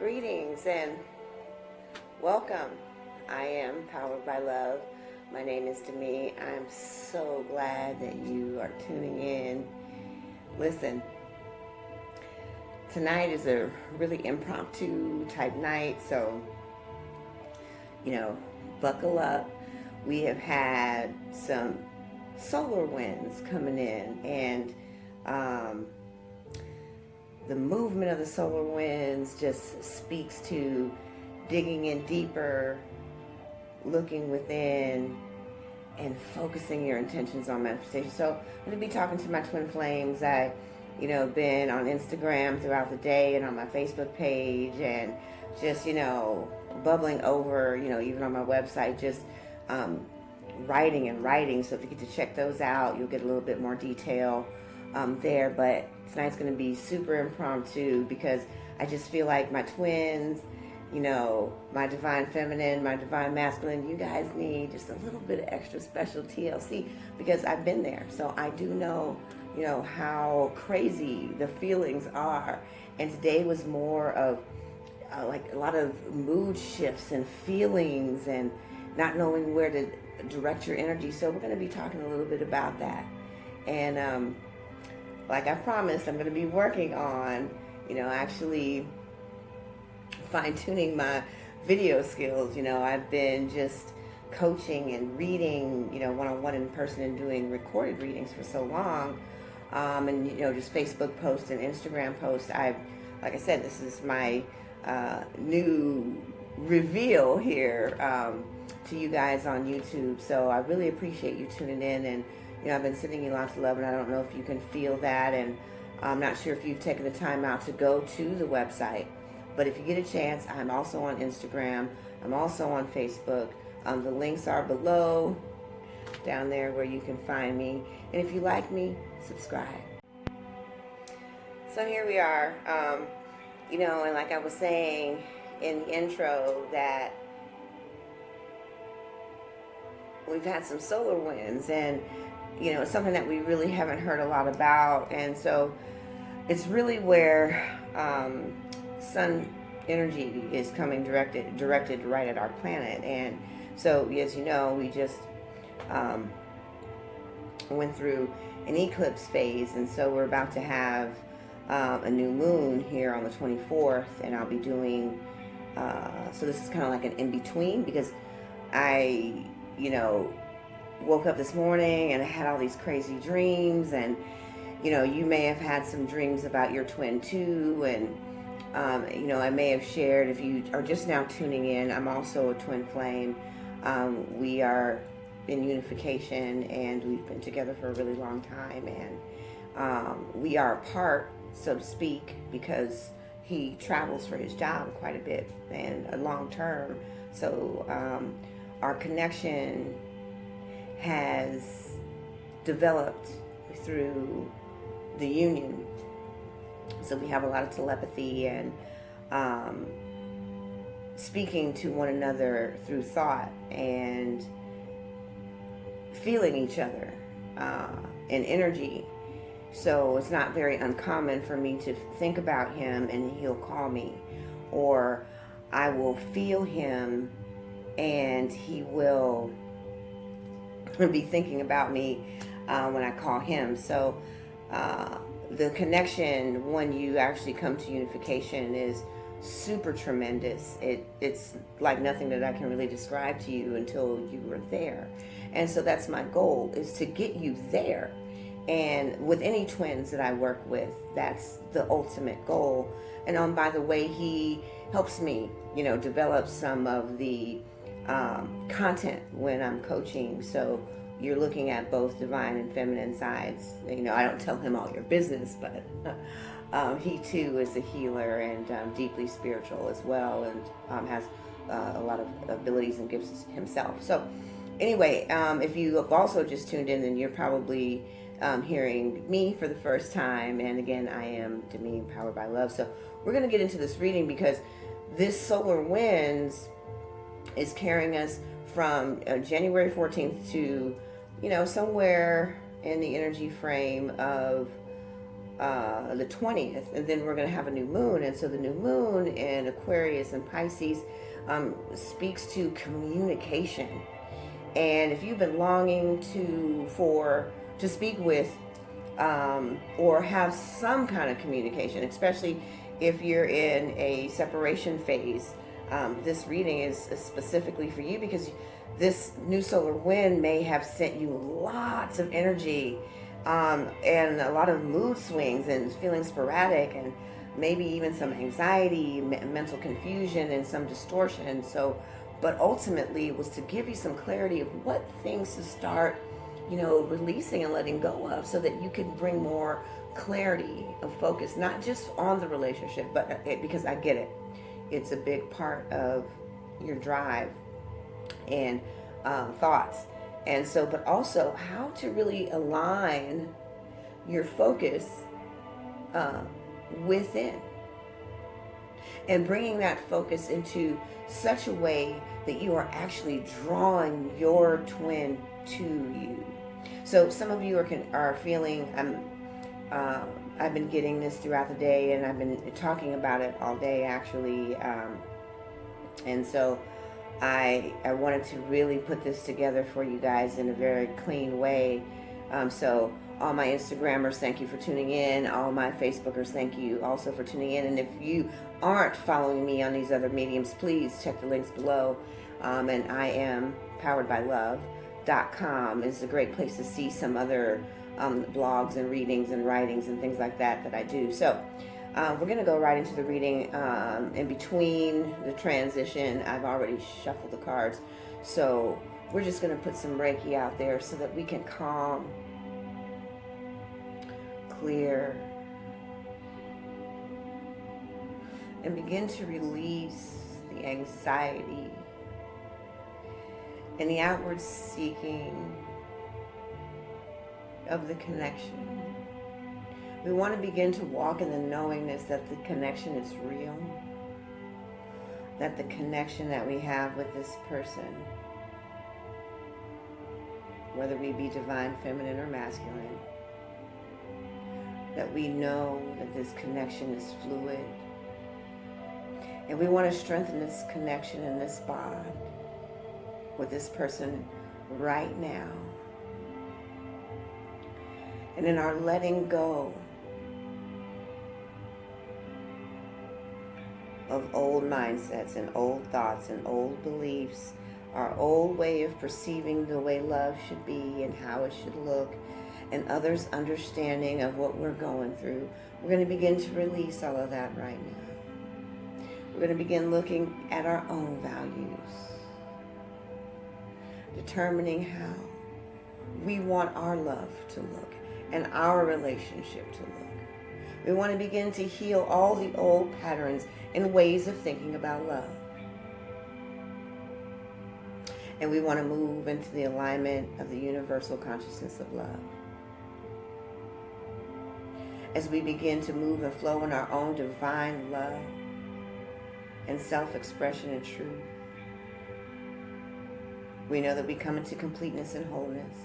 Greetings and welcome. I am Powered by Love. My name is Demi. I'm so glad that you are tuning in. Listen, tonight is a really impromptu type night, so, buckle up. We have had some solar winds coming in, and the movement of the solar winds just speaks to digging in deeper, looking within, and focusing your intentions on manifestation. So I'm going to be talking to my twin flames. I, been on Instagram throughout the day and on my Facebook page, and just, bubbling over, even on my website, just writing and writing. So if you get to check those out, you'll get a little bit more detail there. But tonight's going to be super impromptu because I just feel like my twins, my divine feminine, my divine masculine, you guys need just a little bit of extra special TLC because I've been there. So I do know, how crazy the feelings are. And today was more of like a lot of mood shifts and feelings and not knowing where to direct your energy. So we're going to be talking a little bit about that. And like I promised, I'm going to be working on, actually fine-tuning my video skills. I've been just coaching and reading, one-on-one in person and doing recorded readings for so long. And, just Facebook posts and Instagram posts. Like I said, this is my new reveal here to you guys on YouTube. So I really appreciate you tuning in. And, I've been sending you lots of love, and I don't know if you can feel that. And I'm not sure if you've taken the time out to go to the website. But if you get a chance, I'm also on Instagram. I'm also on Facebook. The links are below, down there where you can find me. And if you like me, subscribe. So here we are. And like I was saying in the intro, that we've had some solar winds, and it's something that we really haven't heard a lot about. And so it's really where sun energy is coming directed right at our planet. And so, as you know, we just went through an eclipse phase, and so we're about to have a new moon here on the 24th, and I'll be doing so this is kind of like an in-between, because I woke up this morning and I had all these crazy dreams. And you may have had some dreams about your twin too. And I may have shared, if you are just now tuning in, I'm also a twin flame. We are in unification, and we've been together for a really long time. And we are apart, so to speak, because he travels for his job quite a bit and a long term. So our connection has developed through the union. So we have a lot of telepathy and speaking to one another through thought and feeling each other in energy. So it's not very uncommon for me to think about him and he'll call me, or I will feel him and he will be thinking about me when I call him. So the connection when you actually come to unification is super tremendous. It's like nothing that I can really describe to you until you were there. And so that's my goal, is to get you there. And with any twins that I work with, that's the ultimate goal. And by the way, he helps me, develop some of the content when I'm coaching. So you're looking at both divine and feminine sides. I don't tell him all your business, but he too is a healer and deeply spiritual as well, and has a lot of abilities and gifts himself. So anyway, if you have also just tuned in, then you're probably hearing me for the first time. And again, I am Demi, Powered by Love. So we're going to get into this reading because this solar winds is carrying us from January 14th to, somewhere in the energy frame of the 20th, and then we're going to have a new moon. And so the new moon in Aquarius and Pisces speaks to communication. And if you've been longing to speak with or have some kind of communication, especially if you're in a separation phase, this reading is specifically for you, because this new solar wind may have sent you lots of energy and a lot of mood swings and feeling sporadic, and maybe even some anxiety, mental confusion, and some distortion. So, but ultimately it was to give you some clarity of what things to start, releasing and letting go of, so that you could bring more clarity of focus, not just on the relationship, but because I get it. It's a big part of your drive and thoughts. And so, but also how to really align your focus within, and bringing that focus into such a way that you are actually drawing your twin to you. So some of you are feeling, I've been getting this throughout the day, and I've been talking about it all day actually, and so I wanted to really put this together for you guys in a very clean way. So all my Instagrammers, thank you for tuning in. All my Facebookers, thank you also for tuning in. And if you aren't following me on these other mediums, please check the links below. And I am poweredbylove.com. It's a great place to see some other blogs and readings and writings and things like that I do. So we're going to go right into the reading. In between the transition, I've already shuffled the cards. So we're just going to put some Reiki out there so that we can calm, clear, and begin to release the anxiety and the outward seeking of the connection. We want to begin to walk in the knowingness that the connection is real, that the connection that we have with this person, whether we be divine, feminine, or masculine, that we know that this connection is fluid. And we want to strengthen this connection and this bond with this person right now. And in our letting go of old mindsets and old thoughts and old beliefs, our old way of perceiving the way love should be and how it should look, and others' understanding of what we're going through, we're going to begin to release all of that right now. We're going to begin looking at our own values, determining how we want our love to look and our relationship to look. We want to begin to heal all the old patterns and ways of thinking about love. And we want to move into the alignment of the universal consciousness of love. As we begin to move and flow in our own divine love and self-expression and truth, we know that we come into completeness and wholeness.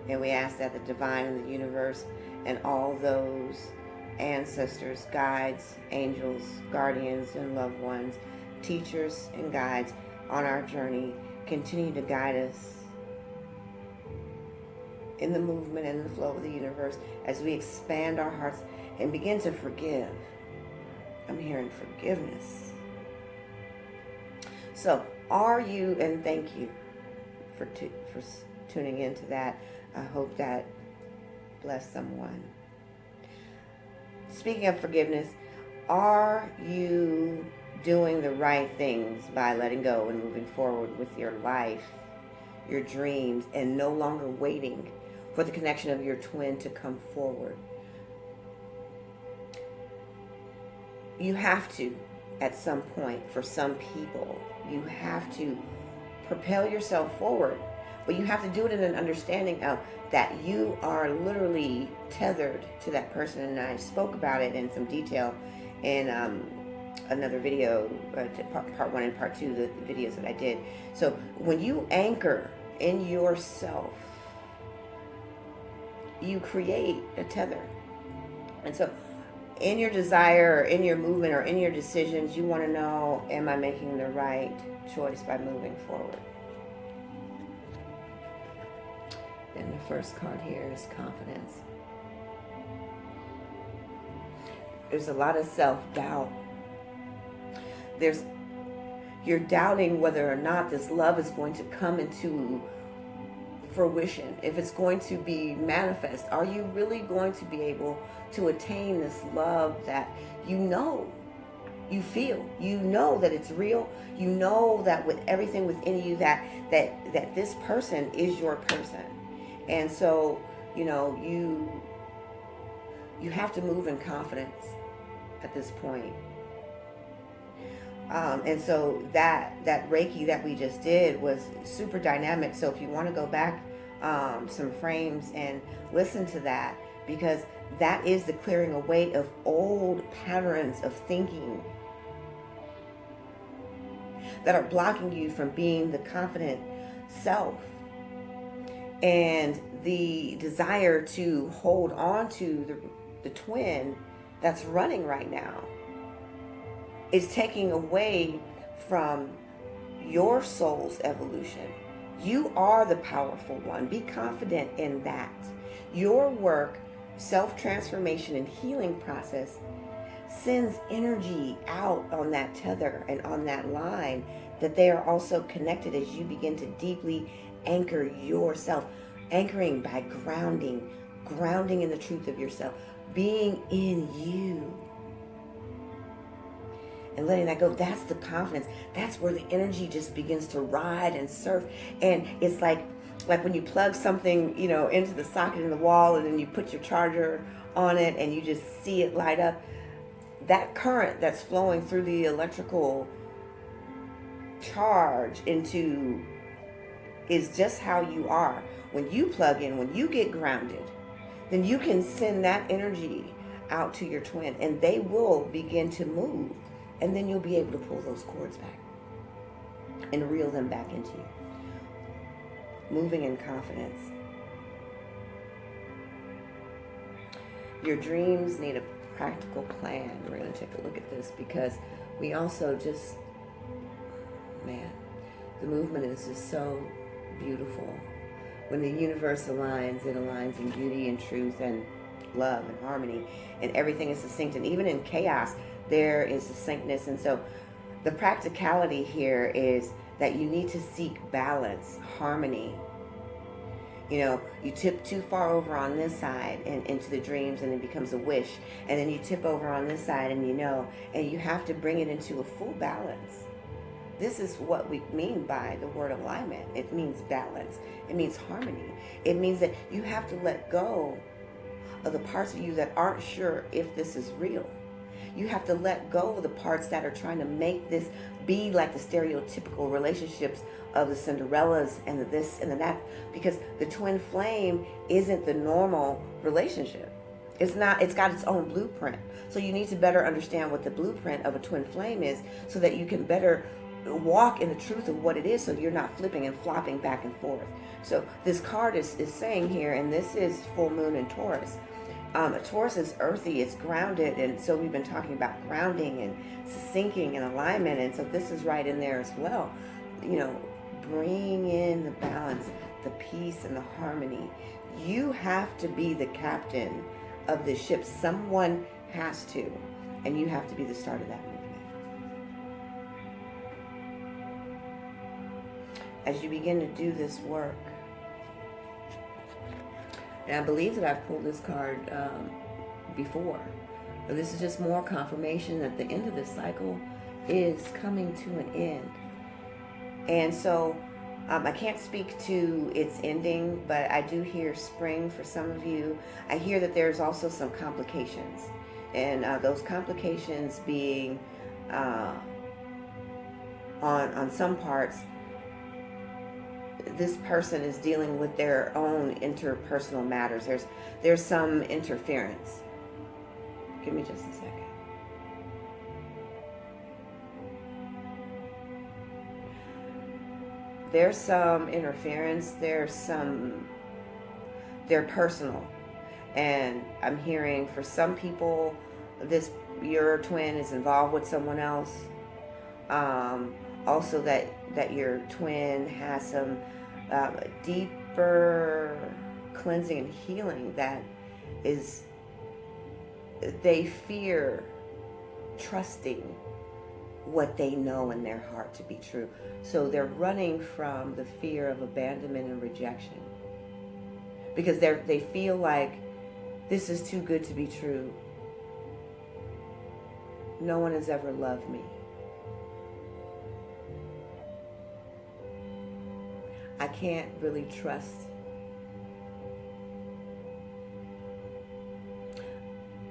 And we ask that the divine and the universe and all those ancestors, guides, angels, guardians, and loved ones, teachers and guides on our journey, continue to guide us in the movement and the flow of the universe as we expand our hearts and begin to forgive. I'm hearing forgiveness. So, are you, and thank you for tuning into that. I hope that blessed someone. Speaking of forgiveness, are you doing the right things by letting go and moving forward with your life, your dreams, and no longer waiting for the connection of your twin to come forward? You have to, at some point, for some people, you have to propel yourself forward. But you have to do it in an understanding of that you are literally tethered to that person. And I spoke about it in some detail in another video, part 1 and part 2, the videos that I did. So when you anchor in yourself you create a tether. And so in your desire, or in your movement, or in your decisions, you want to know, am I making the right choice by moving forward? And the first card here is confidence. There's a lot of self-doubt. You're doubting whether or not this love is going to come into fruition, if it's going to be manifest. Are you really going to be able to attain this love that you know, you feel, you know that it's real, you know that with everything within you that this person is your person. And so, you know, you have to move in confidence at this point. And so that Reiki that we just did was super dynamic. So if you want to go back some frames and listen to that, because that is the clearing away of old patterns of thinking that are blocking you from being the confident self. And the desire to hold on to the twin that's running right now is taking away from your soul's evolution. You are the powerful one. Be confident in that. Your work, self-transformation, and healing process sends energy out on that tether and on that line, that they are also connected as you begin to deeply anchor yourself. Anchoring by grounding in the truth of yourself, being in you. And letting that go, that's the confidence. That's where the energy just begins to ride and surf. And it's like when you plug something, you know, into the socket in the wall, and then you put your charger on it and you just see it light up. That current that's flowing through the electrical charge into is just how you are. When you plug in, when you get grounded, then you can send that energy out to your twin, and they will begin to move. And then you'll be able to pull those cords back and reel them back into you. Moving in confidence. Your dreams need a practical plan. We're going to take a look at this, because we also just, man, the movement is just so beautiful. When the universe aligns, it aligns in beauty and truth and love and harmony, and everything is succinct. And even in chaos, there is succinctness. And so the practicality here is that you need to seek balance, harmony. You know, you tip too far over on this side and into the dreams, and it becomes a wish. And then you tip over on this side, and and you have to bring it into a full balance. This is what we mean by the word alignment. It means balance. It means harmony. It means that you have to let go of the parts of you that aren't sure if this is real. You have to let go of the parts that are trying to make this be like the stereotypical relationships of the Cinderellas and the this and the that, because the twin flame isn't the normal relationship. It's not. It's got its own blueprint. So you need to better understand what the blueprint of a twin flame is, so that you can better walk in the truth of what it is, so you're not flipping and flopping back and forth. So this card is saying here, and this is full moon in Taurus. Taurus is earthy, it's grounded, and so we've been talking about grounding and syncing and alignment, and so this is right in there as well. You know, bring in the balance, the peace, and the harmony. You have to be the captain of the ship. Someone has to, and you have to be the start of that movement. As you begin to do this work, and I believe that I've pulled this card before, but this is just more confirmation that the end of this cycle is coming to an end. And so I can't speak to its ending, but I do hear spring for some of you. I hear that there's also some complications, and those complications being on some parts, this person is dealing with their own interpersonal matters. There's some interference. Give me just a second. There's some interference. They're personal. And I'm hearing for some people, your twin is involved with someone else. Also that your twin has some deeper cleansing and healing that is, they fear trusting what they know in their heart to be true. So they're running from the fear of abandonment and rejection because they feel like this is too good to be true. No one has ever loved me. I can't really trust.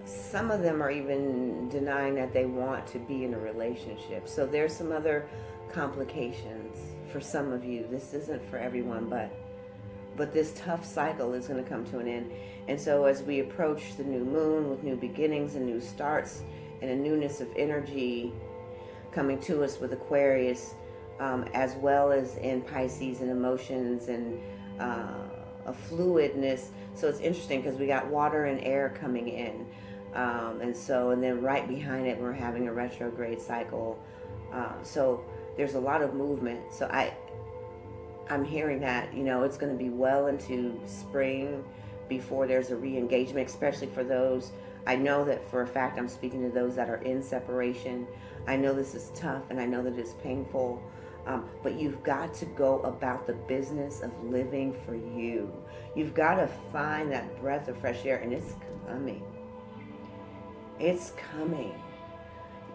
Some of them are even denying that they want to be in a relationship. So there's some other complications for some of you. This isn't for everyone, but this tough cycle is going to come to an end. And so as we approach the new moon with new beginnings and new starts and a newness of energy coming to us with Aquarius, as well as in Pisces and emotions and a fluidness. So it's interesting because we got water and air coming in. And then right behind it, we're having a retrograde cycle. So there's a lot of movement. So I'm hearing that, it's going to be well into spring before there's a re-engagement, especially for those. I know that for a fact I'm speaking to those that are in separation. I know this is tough and I know that it's painful. But you've got to go about the business of living for you. You've got to find that breath of fresh air, and it's coming. It's coming.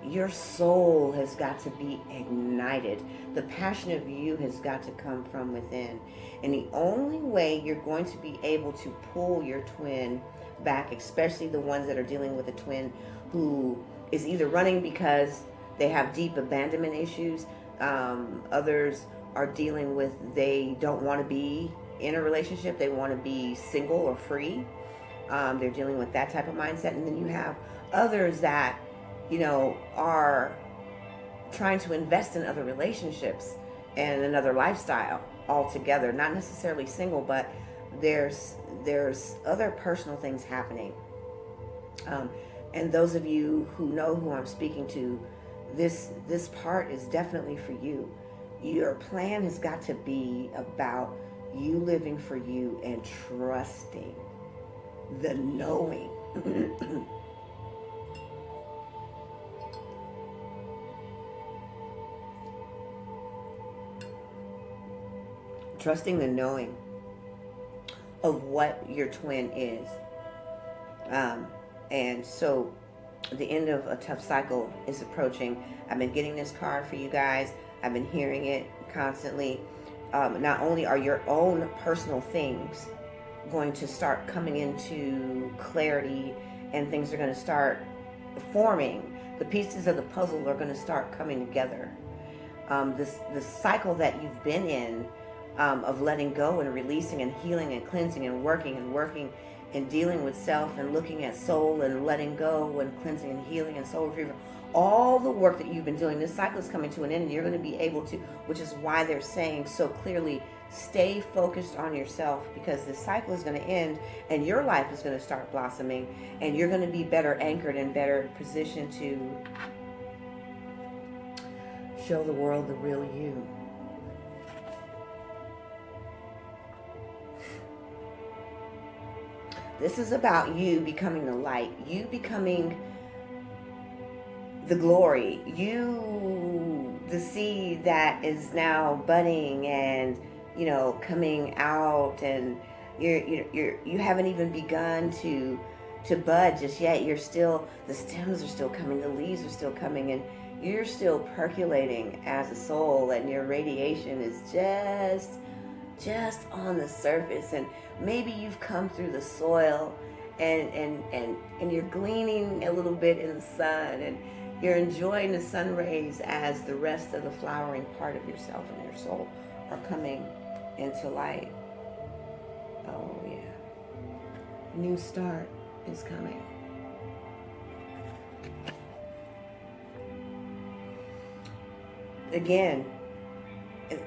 Your soul has got to be ignited. The passion of you has got to come from within. And the only way you're going to be able to pull your twin back, especially the ones that are dealing with a twin who is either running because they have deep abandonment issues, others are dealing with they don't want to be in a relationship, they want to be single or free. They're dealing with that type of mindset. And then you have others that are trying to invest in other relationships and another lifestyle altogether, not necessarily single, but there's other personal things happening. And those of you who know who I'm speaking to, this part is definitely for you. Your plan has got to be about you living for you and trusting the knowing. Trusting the knowing of what your twin is. And so the end of a tough cycle is approaching. I've been getting this card for you guys. I've been hearing it constantly. Not only are your own personal things going to start coming into clarity and things are going to start forming, the pieces of the puzzle are going to start coming together. This cycle that you've been in, of letting go and releasing and healing and cleansing and working and dealing with self and looking at soul and letting go and cleansing and healing and soul retrieval, all the work that you've been doing, this cycle is coming to an end, and you're going to be able to, which is why they're saying so clearly, stay focused on yourself, because this cycle is going to end and your life is going to start blossoming and you're going to be better anchored and better positioned to show the world the real you. This is about you becoming the light, you becoming the glory, you, the seed that is now budding and, coming out, and you haven't even begun to bud just yet. You're still, the stems are still coming, the leaves are still coming, and you're still percolating as a soul, and your radiation is just on the surface. And maybe you've come through the soil and you're gleaning a little bit in the sun, and you're enjoying the sun rays as the rest of the flowering part of yourself and your soul are coming into light. Oh yeah. New start is coming. Again,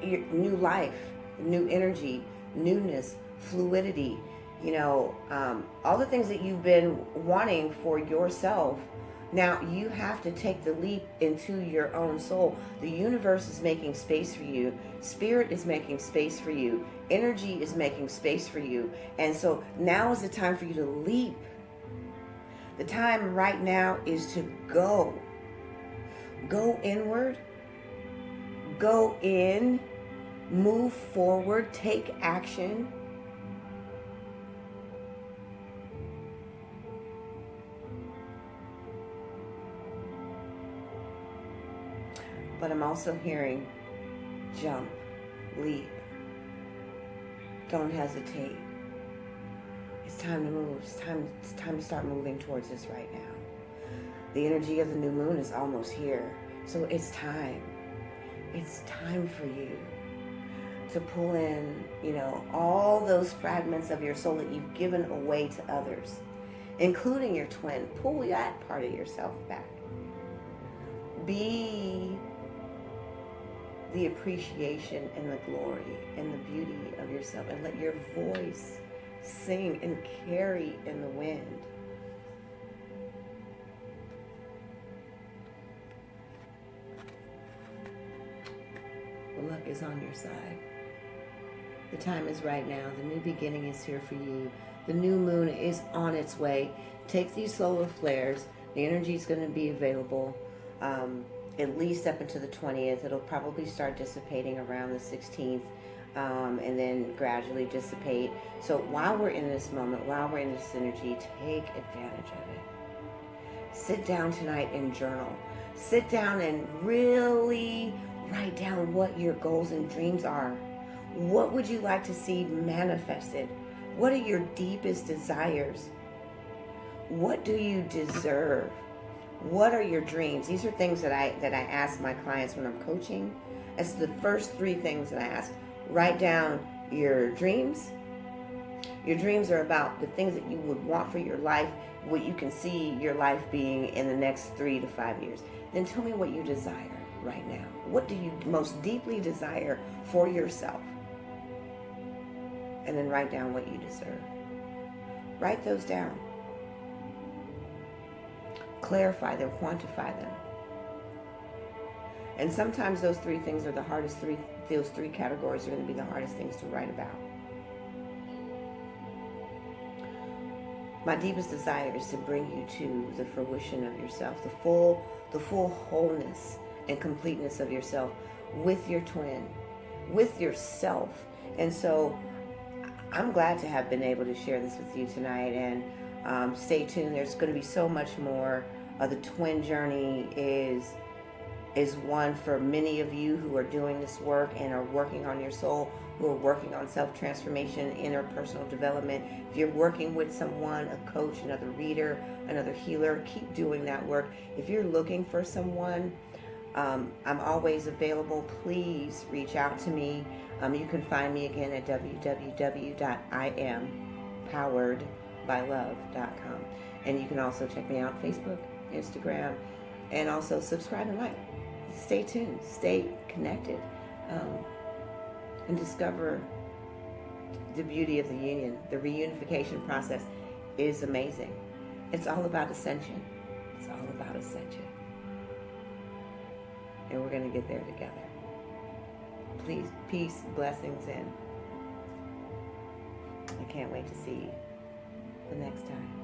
new life, new energy, newness, fluidity. all the things that you've been wanting for yourself. Now you have to take the leap into your own soul. The universe is making space for you. Spirit is making space for you. Energy is making space for you. And so now is the time for you to leap. The time right now is to go. Go inward. Go in. Move forward. Take action. But I'm also hearing jump, leap. Don't hesitate. It's time to move. It's time to start moving towards this right now. The energy of the new moon is almost here. So it's time. It's time for you to pull in, all those fragments of your soul that you've given away to others, including your twin. Pull that part of yourself back. Be the appreciation and the glory and the beauty of yourself, and let your voice sing and carry in the wind. Luck is on your side. The time is right now. The new beginning is here for you. The new moon is on its way. Take these solar flares. The energy is going to be available at least up until the 20th. It'll probably start dissipating around the 16th and then gradually dissipate. So while we're in this moment, while we're in this energy, take advantage of it. Sit down tonight and journal. Sit down and really write down what your goals and dreams are. What would you like to see manifested? What are your deepest desires? What do you deserve? What are your dreams? These are things that I ask my clients when I'm coaching. It's the first 3 things that I ask. Write down your dreams. Your dreams are about the things that you would want for your life, what you can see your life being in the next 3 to 5 years. Then tell me what you desire right now. What do you most deeply desire for yourself? And then write down what you deserve. Write those down. Clarify them, quantify them. And sometimes those 3 things are the hardest those 3 categories are going to be the hardest things to write about. My deepest desire is to bring you to the fruition of yourself, the full wholeness and completeness of yourself with your twin, with yourself. And so I'm glad to have been able to share this with you tonight, and stay tuned. There's going to be so much more. The twin journey is one for many of you who are doing this work and are working on your soul, who are working on self-transformation, interpersonal development. If you're working with someone, a coach, another reader, another healer, keep doing that work. If you're looking for someone, I'm always available. Please reach out to me. You can find me again at www.impoweredbylove.com. And you can also check me out Facebook, Instagram, and also subscribe and like. Stay tuned, stay connected, and discover the beauty of the union. The reunification process is amazing. It's all about ascension. It's all about ascension. And we're going to get there together. Please, peace, blessings, and I can't wait to see you the next time.